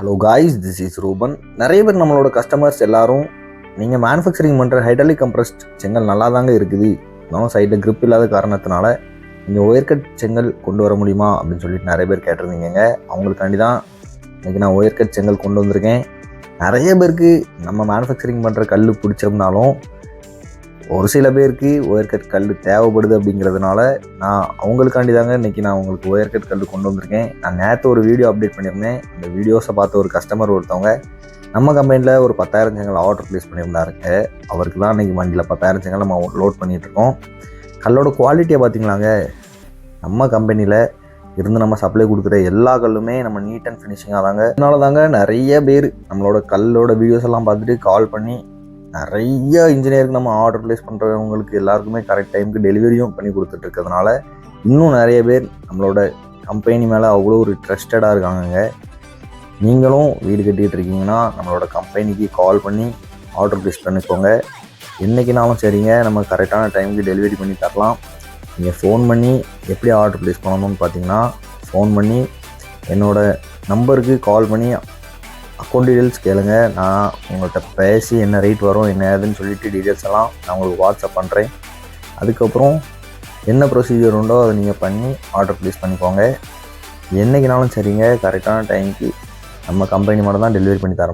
Hello guys, this is Ruben. நிறைய பேர் நம்மளோட கஸ்டமர்ஸ் எல்லாரும் நீங்கள் மேனுஃபேக்சரிங் பண்ணுற ஹைட்ராலிக் கம்ப்ரஸ்ட் செங்கல் நல்லா தாங்க இருக்குது, இன்னும் சைடில் grip இல்லாத காரணத்தினால நீங்கள் ஒயர் கட் செங்கல் கொண்டு வர முடியுமா அப்படின்னு சொல்லிட்டு நிறைய பேர் கேட்டிருந்தீங்க. அவங்களுக்காண்டி தான் இன்றைக்கி நான் ஒயர் கட் செங்கல் கொண்டு வந்திருக்கேன். நிறைய பேருக்கு நம்ம மேனுஃபேக்சரிங் பண்ணுற கல் பிடிச்சிருந்தாலும் ஒரு சில பேருக்கு ஒயர் கட் கல் தேவைப்படுது. அப்படிங்கிறதுனால நான் அவங்களுக்காண்டி தாங்க இன்றைக்கி நான் உங்களுக்கு ஒயர் கட் கல் கொண்டு வந்திருக்கேன். நான் நேற்று ஒரு வீடியோ அப்டேட் பண்ணியிருந்தேன். அந்த வீடியோஸை பார்த்த ஒரு கஸ்டமர் ஒருத்தவங்க நம்ம கம்பெனியில் ஒரு 10,000 செங்கல் ஆர்டர் ப்ளேஸ் பண்ணியிருந்தாருங்க. அவருக்கு தான் இன்றைக்கி வண்டியில் 10,000 செங்கல் நம்ம லோட் பண்ணிகிட்ருக்கோம். கல்லோட குவாலிட்டியை பார்த்திங்களாங்க, நம்ம கம்பெனியில் இருந்து நம்ம சப்ளை கொடுக்குற எல்லா கல்லுமே நம்ம நீட் அண்ட் ஃபினிஷிங்காக தாங்க. அதனால தாங்க நிறைய பேர் நம்மளோட கல்லோட வீடியோஸ் எல்லாம் பார்த்துட்டு கால் பண்ணி நிறைய இன்ஜினியருக்கு நம்ம ஆர்டர் ப்ளேஸ் பண்ணுறவங்களுக்கு எல்லாருக்குமே கரெக்ட் டைமுக்கு டெலிவரியும் பண்ணி கொடுத்துட்ருக்கிறதுனால இன்னும் நிறைய பேர் நம்மளோட கம்பெனி மேலே அவ்வளோ ஒரு ட்ரஸ்டடாக இருக்காங்கங்க. நீங்களும் வீடு கட்டிகிட்டு இருக்கீங்கன்னா நம்மளோட கம்பெனிக்கு கால் பண்ணி ஆர்டர் ப்ளேஸ் பண்ணிக்கோங்க. என்றைக்குனாலும் சரிங்க, நம்ம கரெக்டான டைமுக்கு டெலிவரி பண்ணி தரலாம். நீங்கள் ஃபோன் பண்ணி எப்படி ஆர்டர் ப்ளேஸ் பண்ணணும்னு பார்த்தீங்கன்னா, ஃபோன் பண்ணி என்னோடய நம்பருக்கு கால் பண்ணி அக்கௌண்ட் டீட்டெயில்ஸ் கேளுங்க. நான் உங்கள்கிட்ட பேசி என்ன ரேட் வரும் என்ன ஏதுன்னு சொல்லிவிட்டு டீட்டெயில்ஸ் எல்லாம் நான் உங்களுக்கு வாட்ஸ்அப் பண்ணுறேன். அதுக்கப்புறம் என்ன ப்ரொசீஜர் உண்டோ அதை நீங்கள் பண்ணி ஆர்டர் ப்ளேஸ் பண்ணிக்கோங்க. என்றைக்குனாலும் சரிங்க, கரெக்டான டைமுக்கு நம்ம கம்பெனி மட்டும் தான் டெலிவரி பண்ணி தரோம்.